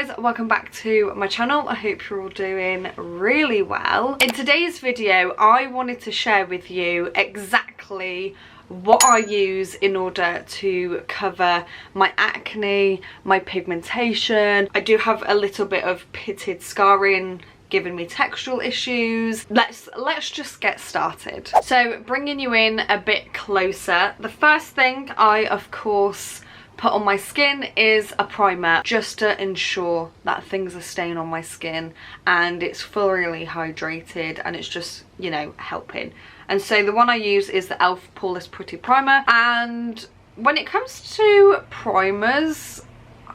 guys, welcome back to my channel. I hope you're all doing really well. In today's video I wanted to share with you exactly what I use in order to cover my acne, my pigmentation. I do have a little bit of pitted scarring giving me textural issues. Let's just get started. So bringing you in a bit closer, the first thing I of course put on my skin is a primer, just to ensure that things are staying on my skin and it's fully hydrated and it's just, you know, helping. And so the one I use is the e.l.f. Poreless Putty Primer. And when it comes to primers,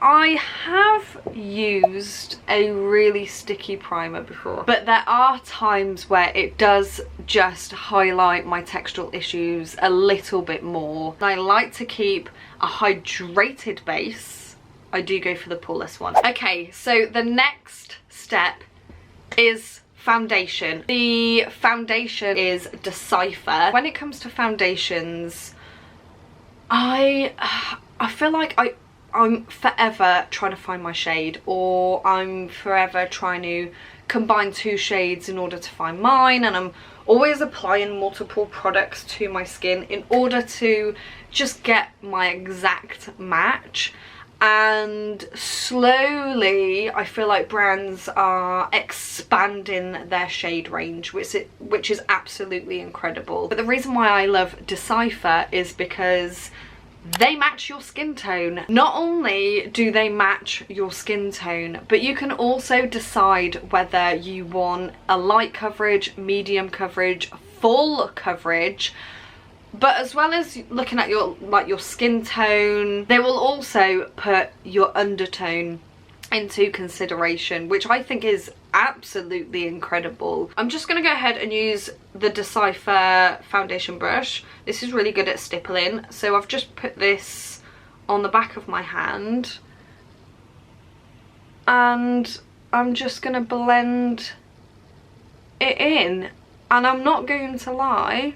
I have used a really sticky primer before, but there are times where it does just highlight my textural issues a little bit more. I like to keep a hydrated base. I do go for the poreless one. Okay, so the next step is foundation. The foundation is Decipher. When it comes to foundations, I feel like I'm forever trying to find my shade, or I'm forever trying to combine two shades in order to find mine, and I'm always applying multiple products to my skin in order to just get my exact match. And slowly I feel like brands are expanding their shade range, which is absolutely incredible. But the reason why I love Decipher is because they match your skin tone. Not only do they match your skin tone, but you can also decide whether you want a light coverage, medium coverage, full coverage. But as well as looking at your skin tone, they will also put your undertone into consideration, which I think is absolutely incredible. I'm just going to go ahead and use the Decipher foundation brush. This is really good at stippling, so I've just put this on the back of my hand and I'm just going to blend it in. And I'm not going to lie,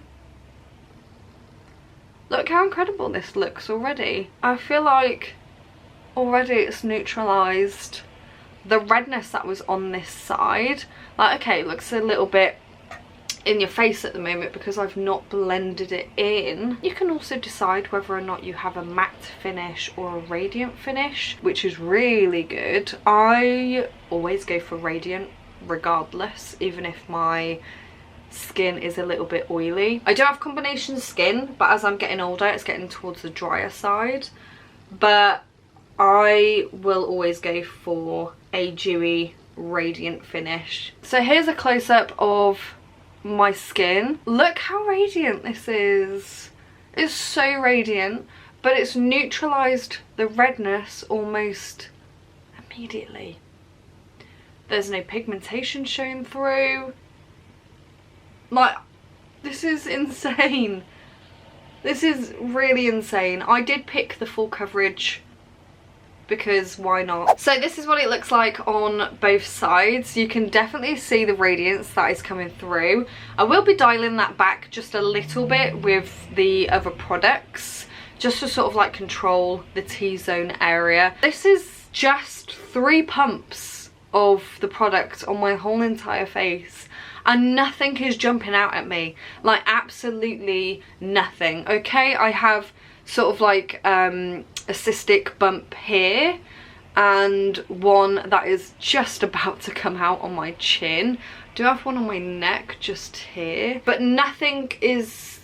look how incredible this looks already. I feel like already it's neutralised the redness that was on this side. Like, okay, it looks a little bit in your face at the moment because I've not blended it in. You can also decide whether or not you have a matte finish or a radiant finish, which is really good. I always go for radiant regardless, even if my skin is a little bit oily. I do have combination skin, but as I'm getting older it's getting towards the drier side, but I will always go for a dewy radiant finish. So here's a close-up of my skin. Look how radiant this is. It's so radiant, but it's neutralized the redness almost immediately. There's no pigmentation showing through. Like, this is insane. This is really insane. I did pick the full coverage because why not? So this is what it looks like on both sides. You can definitely see the radiance that is coming through. I will be dialing that back just a little bit with the other products, just to sort of like control the T-zone area. This is just 3 pumps of the product on my whole entire face, and nothing is jumping out at me. Like, absolutely nothing. Okay, I have sort of like a cystic bump here and one that is just about to come out on my chin. I do have one on my neck just here, but nothing is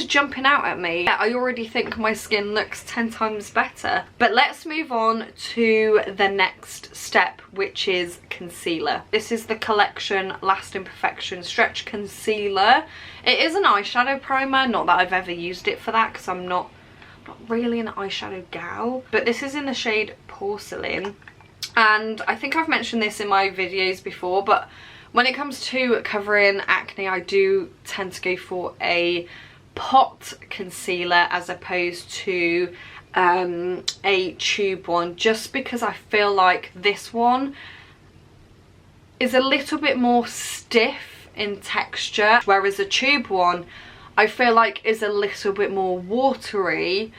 jumping out at me. I already think my skin looks 10 times better. But let's move on to the next step, which is concealer. This is the Collection Lasting Perfection Stretch Concealer. It is an eyeshadow primer, not that I've ever used it for that because I'm not really an eyeshadow gal. But this is in the shade Porcelain, and I think I've mentioned this in my videos before, but when it comes to covering acne, I do tend to go for a pot concealer as opposed to a tube one, just because I feel like this one is a little bit more stiff in texture, whereas a tube one I feel like is a little bit more watery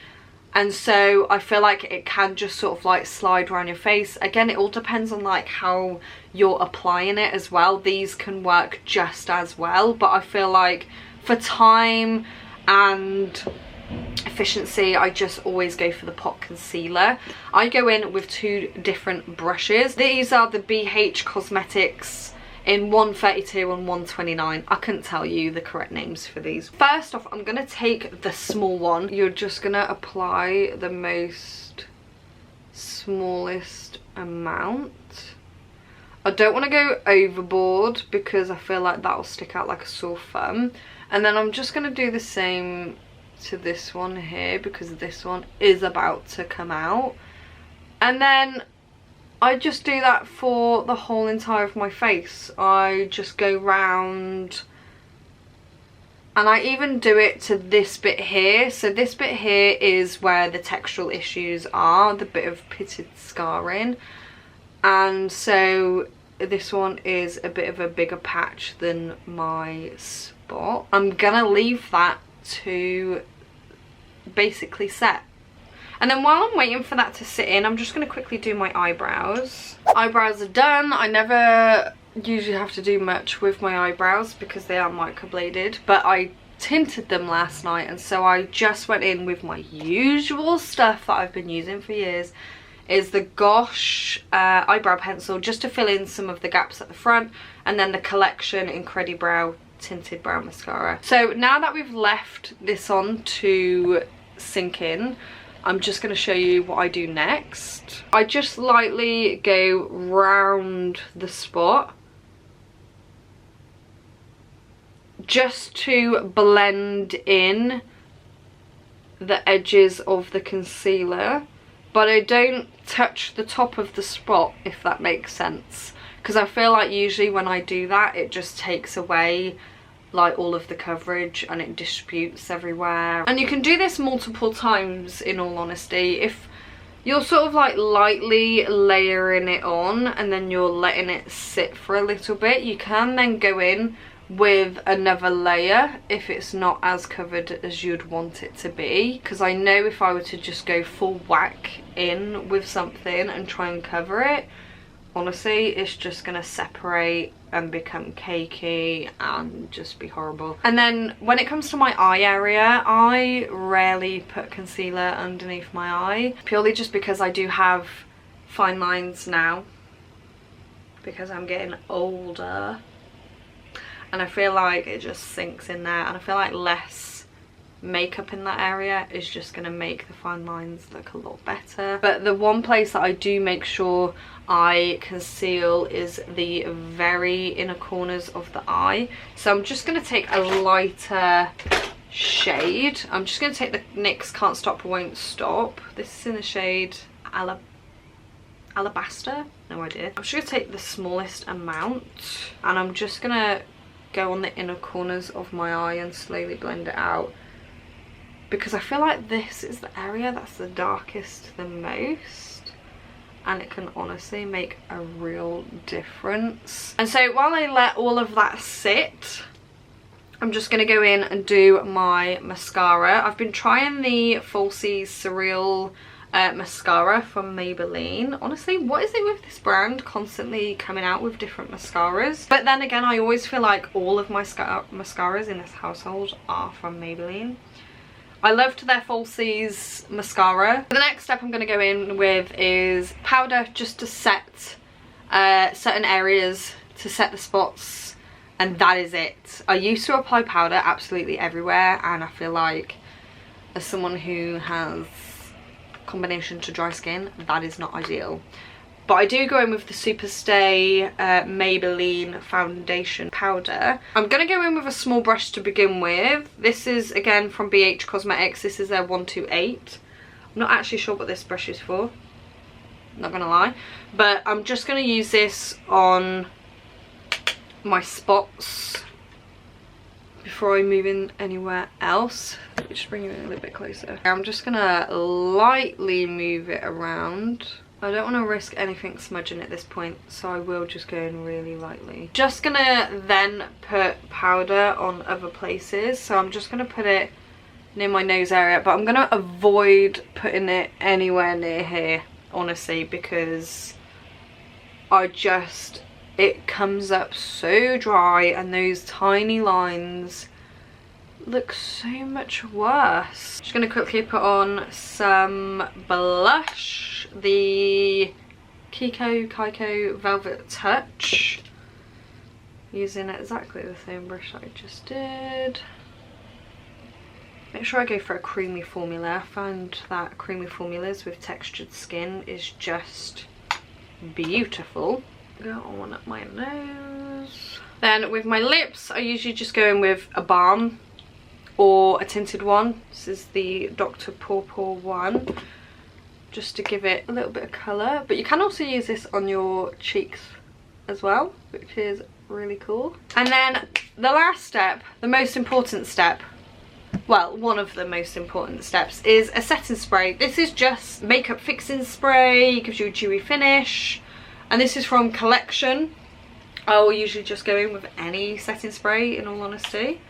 and so I feel like it can just sort of like slide around your face. Again, it all depends on like how you're applying it as well. These can work just as well, but I feel like for time and efficiency, I just always go for the pot concealer. I go in with 2 different brushes. These are the BH Cosmetics in 132 and 129. I couldn't tell you the correct names for these. First off, I'm gonna take the small one. You're just gonna apply the smallest amount. I don't want to go overboard because I feel like that will stick out like a sore thumb. And then I'm just gonna do the same to this one here because this one is about to come out. And then I just do that for the whole entire of my face. I just go round, and I even do it to this bit here. So this bit here is where the textural issues are, the bit of pitted scarring, and so this one is a bit of a bigger patch than my spot. I'm gonna leave that to basically set. And then while I'm waiting for that to sit in, I'm just going to quickly do my eyebrows. Eyebrows are done. I never usually have to do much with my eyebrows because they are microbladed, but I tinted them last night, and so I just went in with my usual stuff that I've been using for years, is the Gosh eyebrow pencil, just to fill in some of the gaps at the front, and then the Collection Incredibrow tinted brow mascara. So now that we've left this on to sink in, I'm just going to show you what I do next. I just lightly go round the spot just to blend in the edges of the concealer, but I don't touch the top of the spot, if that makes sense, because I feel like usually when I do that it just takes away like all of the coverage and it distributes everywhere. And you can do this multiple times, in all honesty. If you're sort of like lightly layering it on and then you're letting it sit for a little bit, you can then go in with another layer if it's not as covered as you'd want it to be, because I know if I were to just go full whack in with something and try and cover it, honestly it's just gonna separate and become cakey and just be horrible. And then when it comes to my eye area, I rarely put concealer underneath my eye, purely just because I do have fine lines now because I'm getting older, and I feel like it just sinks in there, and I feel like less makeup in that area is just going to make the fine lines look a lot better. But the one place that I do make sure I conceal is the very inner corners of the eye. So I'm just going to take a lighter shade. I'm just going to take the NYX Can't Stop Won't Stop. This is in the shade Alabaster? No idea. I'm just going to take the smallest amount, and I'm just going to go on the inner corners of my eye and slowly blend it out, because I feel like this is the area that's the darkest the most, and it can honestly make a real difference. And so while I let all of that sit, I'm just going to go in and do my mascara. I've been trying the Falsies Surreal mascara from Maybelline. Honestly, what is it with this brand constantly coming out with different mascaras? But then again, I always feel like all of my mascaras in this household are from Maybelline. I loved their Falsies mascara. The next step I'm going to go in with is powder, just to set certain areas, to set the spots, and that is it. I used to apply powder absolutely everywhere, and I feel like as someone who has combination to dry skin, that is not ideal. But I do go in with the Superstay Maybelline foundation powder. I'm going to go in with a small brush to begin with. This is again from BH Cosmetics. This is their 128. I'm not actually sure what this brush is for, not gonna lie, but I'm just going to use this on my spots before I move in anywhere else. Just bring it in a little bit closer. I'm just gonna lightly move it around. I don't want to risk anything smudging at this point, so I will just go in really lightly. Just gonna then put powder on other places, so I'm just gonna put it near my nose area, but I'm gonna avoid putting it anywhere near here, honestly, because it comes up so dry and those tiny lines look so much worse. Just gonna quickly put on some blush, the Kaiko Velvet Touch, using exactly the same brush that I just did. Make sure I go for a creamy formula. I found that creamy formulas with textured skin is just beautiful. Go on my nose. Then with my lips, I usually just go in with a balm or a tinted one. This is the Dr. Pawpaw one, just to give it a little bit of colour. But you can also use this on your cheeks as well, which is really cool. And then the last step, the most important step, well, one of the most important steps, is a setting spray. This is just makeup fixing spray, gives you a dewy finish, and this is from Collection. I will usually just go in with any setting spray, in all honesty.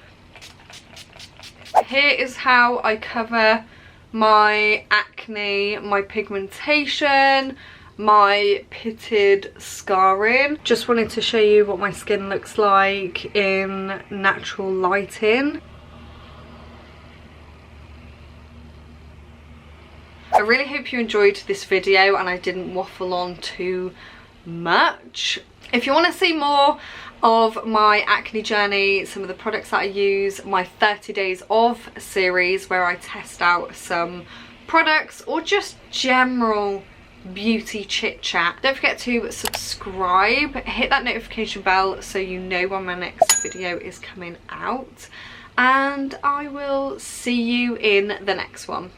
Here is how I cover my acne, my pigmentation, my pitted scarring. Just wanted to show you what my skin looks like in natural lighting. I really hope you enjoyed this video and I didn't waffle on too much. If you want to see more of my acne journey, some of the products that I use, my 30 days of series where I test out some products, or just general beauty chit chat, don't forget to subscribe, hit that notification bell so you know when my next video is coming out, and I will see you in the next one.